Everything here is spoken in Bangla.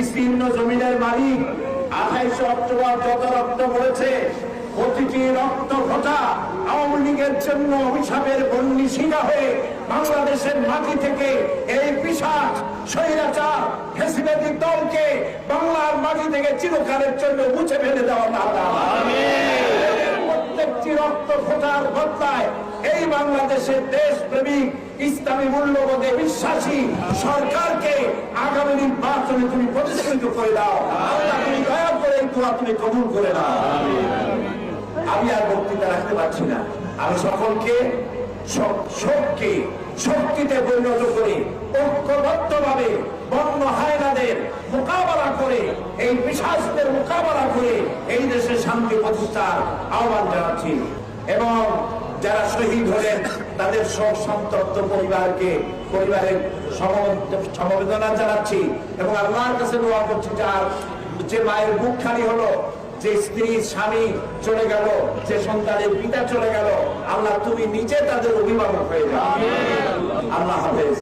বিস্তীর্ণ জমিনের মালিক। 28 অক্টোবর যত রক্ত পড়েছে, প্রতিটি রক্ত ফোঁটা আওয়ামী লীগের জন্য অভিশাপের বন্যী শিলা হয়ে বাংলাদেশের মাটি থেকে এই পিশাচ স্বৈরাচার ফ্যাসিবাদী দলকে বাংলার মাটি থেকে চিরকালের জন্য মুছে ফেলে দেওয়া দরকার। প্রত্যেকটি রক্ত ফোঁটার বদলায় এই বাংলাদেশের দেশপ্রেমিক ইসলামী মূল্যবোধে বিশ্বাসী সরকারকে আগামী নির্বাচনে তুমি প্রতিষ্ঠিত করে দাও। আল্লাহ তুমি দয়া করে এই দোয়া তুমি কবুল করে নাও। আমি আর বক্তৃতা রাখতে পারছি না। আমি সকলকে শোককে শক্তিতে পরিণত করে ঐক্যবদ্ধভাবে বন্য হায়নাদের মোকাবেলা করে এই পিশাচদের মোকাবেলা করে এই দেশে শান্তি প্রতিষ্ঠার আহ্বান জানাচ্ছি এবং যারা শহীদ হলেন তাদের শোক সন্তপ্ত পরিবারের সমবেদনা জানাচ্ছি এবং আল্লাহর কাছে দোয়া করছি যে মায়ের বুক খালি হলো, যে স্ত্রী স্বামী চলে গেল, যে সন্তানের পিতা চলে গেল, আল্লাহ তুমি নিজে তাদের অভিভাবক হয়ে যাও। আল্লাহ হাফেজ।